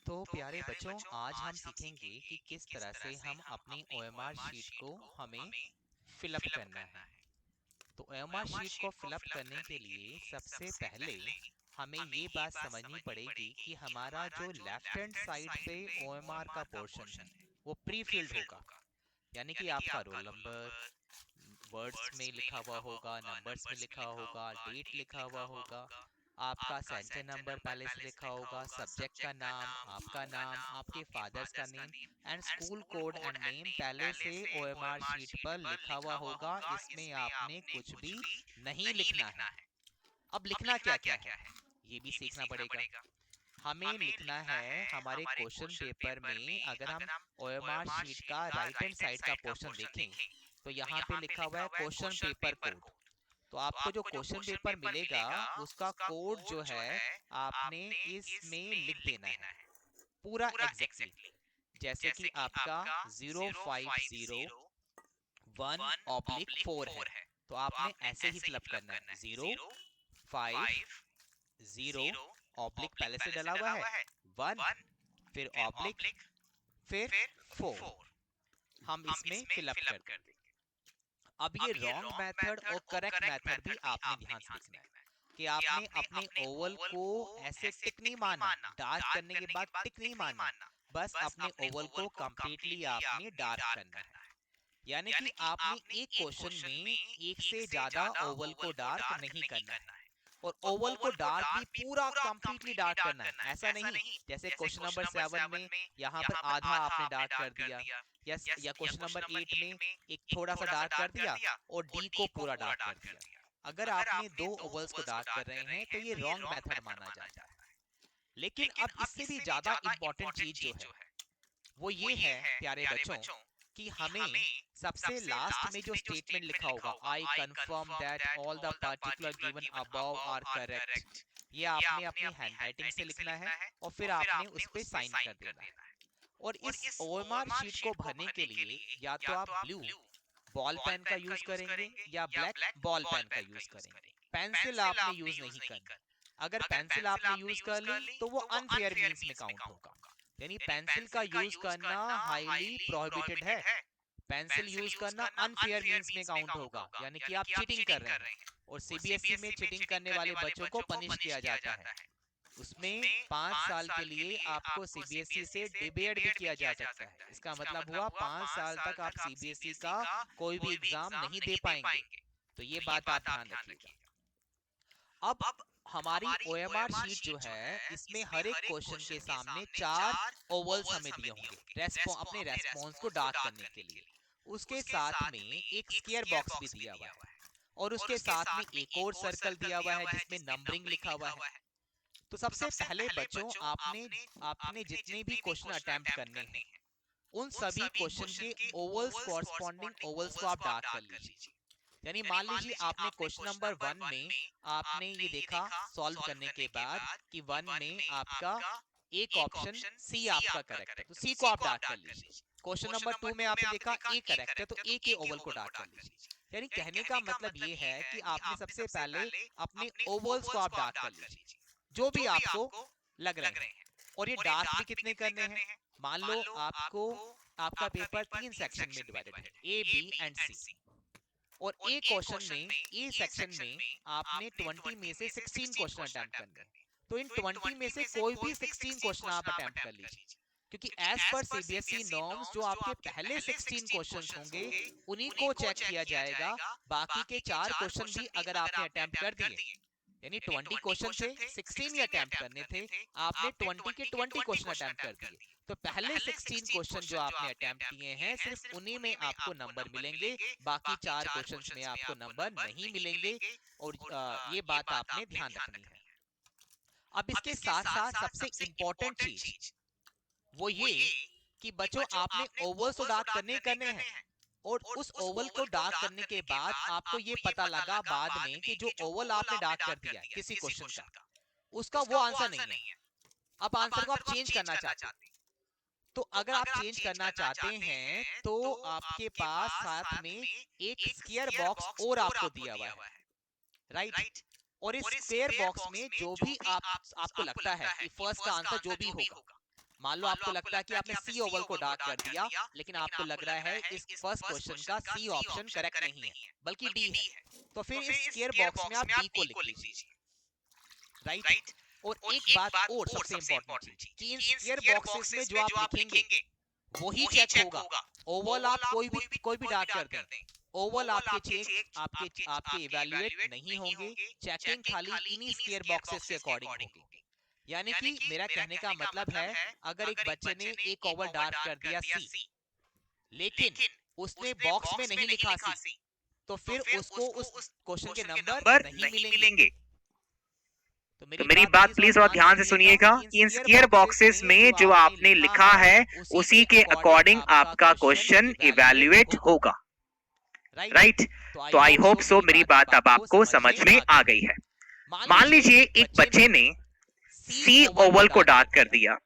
तो प्यारे बच्चों, आज हम सीखेंगे कि किस तरह से हम अपनी OMR शीट को हमें फिलअप करना है। तो OMR शीट को फिलअप करने के लिए सबसे पहले हमें ये बात समझनी पड़ेगी कि हमारा जो लेफ्ट हैंड साइड पे OMR का पोर्शन है वो प्री फिल्ड होगा। यानी कि आपका रोल नंबर वर्ड्स में लिखा हुआ होगा, नंबर्स में लिखा होगा, डेट लिखा हुआ होगा, आपका सेंटर नंबर पहले से लिखा होगा, सब्जेक्ट का नाम, आपका नाम, आपके फादर्स का name and school code and name पहले से OMR शीट पर लिखा हुआ होगा। इसमें आपने कुछ भी नहीं लिखना है। अब लिखना क्या क्या है ये भी सीखना पड़ेगा। हमें लिखना है हमारे क्वेश्चन पेपर में। अगर हम OMR शीट का राइट हैंड साइड का पोर्शन देखें तो यहाँ पे लिखा हुआ है क्वेश्चन पेपर कोड। तो आपको जो क्वेश्चन पेपर मिलेगा उसका कोड जो है आपने इसमें लिख देना है पूरा एग्जैक्टली। जैसे कि आपका 0501/4 है तो आपने ऐसे ही फिलअप करना है। 050 पहले से डला हुआ है, 1 फिर ऑब्लिक फिर 4 हम इसमें फिलअप कर देंगे। अब ये रॉन्ग मेथड और करेक्ट मेथड भी आपने ध्यान से देखना है कि आपने अपने ओवल को ऐसे टिक नहीं मारना, डार्क करने के बाद टिक नहीं मारना, बस अपने ओवल को कंप्लीटली आपने डार्क करना है। यानी कि आपने एक क्वेश्चन में एक से ज्यादा ओवल को डार्क नहीं करना है और ओवल को डार्क भी पूरा कंप्लीटली डार्क करना है। ऐसा नहीं जैसे क्वेश्चन नंबर 7 में यहाँ पर आधा आपने डार्क कर दिया, या क्वेश्चन नंबर 8 में एक थोड़ा सा डार्क कर दिया और डी को पूरा डार्क कर दिया। अगर आपने दो ओवल्स को डार्क कर रहे हैं तो ये रॉन्ग मेथड माना जाता है। लेकिन अब इससे भी ज्यादा इंपॉर्टेंट चीज जो है वो ये है प्यारे बच्चों कि हमें सबसे लास्ट में जो स्टेटमेंट लिखा होगा, I confirm that all the particular given above are correct, ये आपने अपनी हैंडराइटिंग से लिखना है और फिर आपने उस पर साइन कर देना है। और इस OMR शीट को भरने के लिए या तो आप ब्लू बॉल पेन का यूज करेंगे या ब्लैक बॉल पेन का यूज करेंगे। पेंसिल आपने यूज नहीं करनी। अगर पेंसिल आपने यूज कर ली तो वो अनफेयर मींस में काउंट होगा। यानी पेंसिल का यूज करना हाईली प्रोहिबिटेड है। पेंसिल यूज करना अनफेयर मींस में काउंट होगा, यानी कि आप चीटिंग कर रहे हैं। और CBSE में चीटिंग करने वाले बच्चों को पनिश किया जाता है। उसमें 5 साल के लिए आपको CBSE से डिबेट भी किया जा सकता है। इसका मतलब हुआ 5 साल तक आप CBSE का कोई भी एग्जाम नहीं दे पाएंगे। तो ये बात आप ध्यान रखिएगा। अब हमारी OMR शीट जो है इसमें हर एक क्वेश्चन के सामने 4 ओवल्स हमें दिए होंगे अपने रेस्पॉन्स को डार्क करने के लिए। उसके साथ में एक स्क्वायर बॉक्स भी दिया हुआ है और उसके साथ में एक और सर्कल दिया हुआ है जिसमें नंबरिंग लिखा हुआ है। तो सबसे पहले बच्चों आपने आपने जितने भी क्वेश्चन अटेम्प्ट करने हैं उन सभी क्वेश्चन के ओवल्स कॉरस्पॉन्डिंग ओवल्स को आप डार्क कर लीजिए। यानी मान लीजिए आपने क्वेश्चन नंबर 1 में आपने ये देखा सॉल्व करने के बाद कि 1 में आपका एक ऑप्शन सी आपका करेक्ट है तो सी को आप डार्क कर लीजिए। क्वेश्चन नंबर 2 में आपने देखा ए करेक्ट है तो ए के ओवल को डार्क कर लीजिए। यानी कहने का मतलब ये है कि आपने सबसे पहले अपने ओवल्स को आप डार्क कर लीजिए जो भी आपको लग रहे हैं। और ये डार्क भी कितने करने हैं? मान लो आपको आपका पेपर 3 सेक्शन में डिवाइडेड है, ए बी एंड सी, और एक क्वेश्चन में ए सेक्शन में आपने 20 में से 16 क्वेश्चन अटेम्प्ट करने हैं। तो इन 20 में से कोई भी 16 क्वेश्चन आप अटेम्प्ट कर लीजिए, क्योंकि एज पर CBSE नॉर्म्स जो आपके पहले 16 क्वेश्चंस होंगे उन्हीं को चेक किया जाएगा। बाकी के 4 क्वेश्चन भी अगर आपने अटेम्प्ट कर दिए, यानी 20 क्वेश्चन थे, 16 ही अटेम्प्ट करने थे, आपने 20 के 20 क्वेश्चन अटेम्प्ट कर दिए, तो पहले 16 क्वेश्चन जो आपने अटेम्प्ट किए हैं सिर्फ उन्हीं में आपको नंबर मिलेंगे, बाकी 4 क्वेश्चंस में आपको नंबर नहीं मिलेंगे। और ये बात आपने ध्यान रखनी है। अब इसके साथ साथ सबसे इंपॉर्टेंट चीज वो ये कि बच्चों आपने ओवल्स तो डार्क करने हैं और उस ओवल को डार्क करने के बाद आपको ये पता लगा बाद में कि जो ओवल आपने डार्क कर दिया किसी क्वेश्चन का उसका वो आंसर नहीं है। अब आंसर को आप चेंज करना चाहते हैं, तो अगर आप चेंज करना चाहते हैं तो आपके पास साथ में एक स्क्वायर बॉक्स और आपको दिया हुआ है, राइट। और इस स्क्वायर बॉक्स में जो भी आपको लगता है कि फर्स्ट का आंसर जो भी होगा मान लो आपको लगता है कि आपने सी ओवल को डार्क कर दिया, लेकिन आपको लग रहा है इस फर्स्ट क्वेश्चन का सी ऑप्शन करेक्ट नहीं है बल्कि डी है, तो फिर इस स्क्वायर बॉक्स में आप डी को लिख दीजिए, राइट। और एक बात और सबसे इंपॉर्टेंट चीज कि इन स्क्वायर बॉक्सेस में जो आप लिखेंगे वही चेक होगा। ओवल आप कोई भी डार्क कर दें, ओवल आपके चेक आपके इवैल्यूएट नहीं होंगे, चेकिंग खाली इन्हीं स्क्वायर बॉक्सेस के अकॉर्डिंग होगी। यानी कि मेरा कहने का मतलब है, अगर एक बच्चे ने एक ओवल डार्क कर दिया सी, लेकिन उसने बॉक्स में नहीं लिखा सी, तो फिर उसको उस क्वेश्चन के नंबर नहीं मिलेंगे। तो मेरी बात प्लीज और ध्यान से सुनिएगा कि इन स्क्वायर बॉक्सेस में जो आपने लिखा है उसी के अकॉर्डिंग आपका क्वेश्चन इवैल्यूएट होगा, राइट। तो आई होप सो मेरी बात अब आपको समझ में आ गई है। मान लीजिए एक बच्चे ने सी ओवल को डार्क कर दिया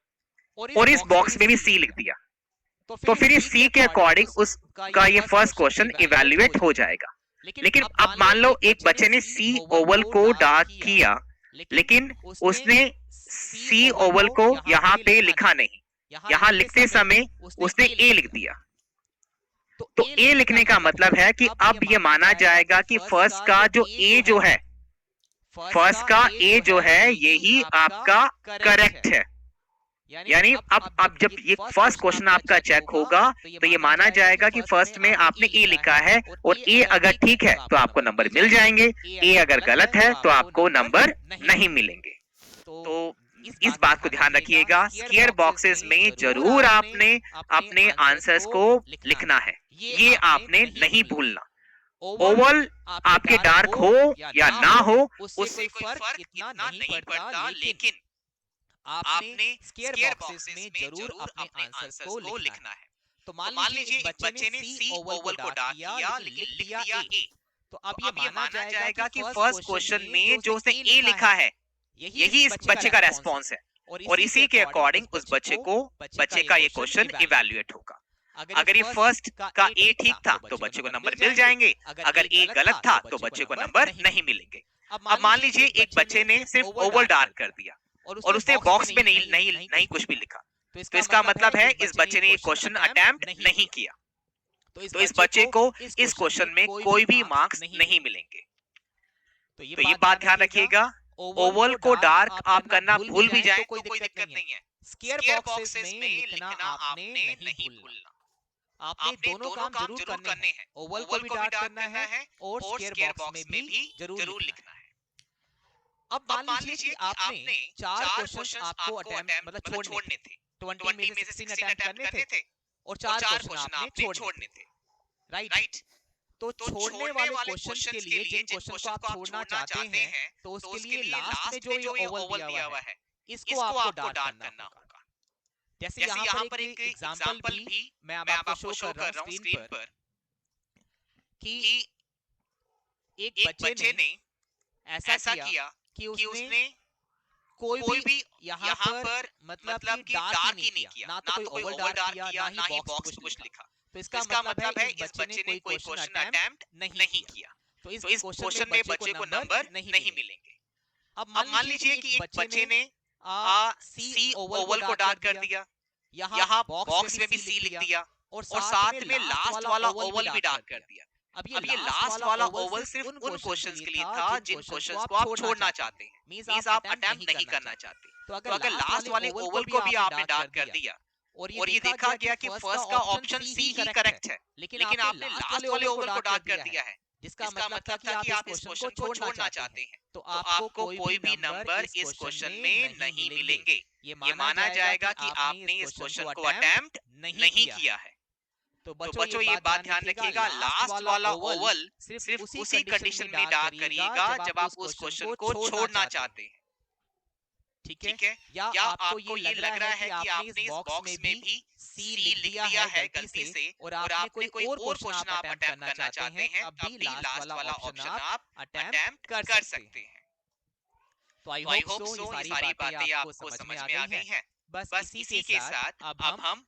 और इस बॉक्स में भी सी लिख दिया, तो फिर इस सी के अकॉर्डिंग उसका ये फर्स्ट क्वेश्चन इवैल्यूएट हो जाएगा। लेकिन अब मान लो एक बच्चे ने सी ओवल को डार्क किया, लेकिन उसने सी ओवल को यहाँ पे लिखा नहीं, यहाँ लिखते समय उसने ए लिख दिया। तो ए लिखने का मतलब है कि अब ये माना जाएगा कि फर्स्ट का जो ए जो है, फर्स्ट का ए जो है यही आपका करेक्ट है। यानी अब जब ये फर्स्ट क्वेश्चन आपका चेक होगा तो ये माना जाएगा कि फर्स्ट में आपने ए लिखा है और ए अगर ठीक है तो आपको नंबर मिल जाएंगे, ए अगर गलत है तो आपको नंबर नहीं मिलेंगे। तो इस बात को ध्यान रखिएगा, स्क्वायर बॉक्सेस में जरूर आपने अपने आंसर्स को लिखना है, ये आपने नहीं भूलना। ओवल आपके डार्क हो या ना हो उससे कोई फर्क इतना नहीं पड़ता, लेकिन आपने स्क्वायर बॉक्सेस में जरूर अपने आंसर्स को लिखना है। तो मान लीजिए एक बच्चे ने सी ओवल को डार्क किया लेकिन लिख दिया ए, तो अब ये माना जाएगा कि फर्स्ट क्वेश्चन में जो उसने ए लिखा है यही इस बच्चे का रेस्पॉन्स है, और इसी के अकॉर्डिंग उस बच्चे का ये क्वेश्चन इवैल्यूएट होगा। अगर ये फर्स्ट का ए ठीक था तो बच्चे को नंबर मिल जाएंगे, अगर ए गलत था तो बच्चे को नंबर नहीं मिलेंगे। अब मान लीजिए एक बच्चे ने सिर्फ ओवल डार्क कर दिया और उसने बॉक्स में नहीं कुछ भी लिखा, तो इसका मतलब है इस बच्चे ने क्वेश्चन अटेम्प्ट नहीं किया, तो इस बच्चे को इस क्वेश्चन में कोई भी मार्क्स नहीं मिलेंगे। तो ये बात ध्यान रखिएगा, ओवल को डार्क आप करना भूल भी जाएं तो कोई दिक्कत नहीं है, स्क्वायर बॉक्सेस में लिखना आपने नहीं भूलना। आपने दोनों काम जरूर करने हैं, ओवल को भी डार्क करना है और स्क्वायर बॉक्स में भी जरूर लिखना है। अब मान लीजिए कि आपने 4 क्वेश्चन आपको अटेम्प्ट मतलब छोड़ने थे, 20 में से 16 अटेम्प्ट करने थे और 4 क्वेश्चन आपने छोड़ने थे, राइट। तो छोड़ने वाले क्वेश्चन के लिए जिन क्वेश्चन को आप छोड़ना चाहते हैं तो उसके लिए लास्ट में जो ये ओवल दिया हुआ है इसको आपको डार्क करना होगा। जैसे यहाँ पर एक एग्जांपल भी मैं अब आपको शो कर रहा हूँ स्क्रीन पर कि एक बच्चे ने ऐसा किया कि उसने कोई भी यहाँ पर मतलब कि डार्क ही नहीं किया, ना तो कोई ओवल डार्क किया ना ही बॉक्स कुछ लिखा। तो इसका मतलब है इस बच्चे ने कोई क्वेश्चन अटेम्प्ट नहीं किया, तो इस क्वेश्चन में बच्चे को नंबर नहीं मिलेंगे। अब मान लीजिए कि एक बच्चे ने सी ओवल को डार्क कर दिया, यहाँ बॉक्स में भी सी लिख दिया और साथ में लास्ट वाला ओवल भी डार्क कर दिया। अब ये लास्ट वाला ओवल सिर्फ उन क्वेश्चंस के लिए था जिन क्वेश्चंस को आप छोड़ना चाहते हैं, मींस आप अटेम्प्ट नहीं करना चाहते। तो अगर लास्ट वाले ओवल को भी आपने डार्क कर दिया और ये देखा गया कि फर्स्ट का ऑप्शन सी ही करेक्ट है, लेकिन आपने लास्ट वाले ओवल को डार्क कर दिया है, जिसका मतलब था कि आप इस क्वेश्चन को छोड़ना चाहते हैं, तो आपको कोई भी नंबर इस क्वेश्चन में नहीं मिलेंगे। ये माना जाएगा कि आपने इस क्वेश्चन को अटेम्प्ट नहीं किया है। तो बच्चों ये बात ध्यान रखिएगा, लास्ट वाला ओवल सिर्फ उसी कंडीशन में डार्क करिएगा जब आप उस क्वेश्चन को छोड़ना चाहते हैं, ठीक है। या आपको ये लग रहा है कि आपने इस बॉक्स में भी सी लिख दिया है गलती से और आपने कोई और क्वेश्चन आप अटेम्प्ट करना चाहते हैं, तब भी लास्ट वाला ऑप्शन आप अटेम्प्ट कर सकते हैं। तो आई होप सो ये सारी बातें आपको समझ में आ गई हैं। बस इसी के साथ अब हम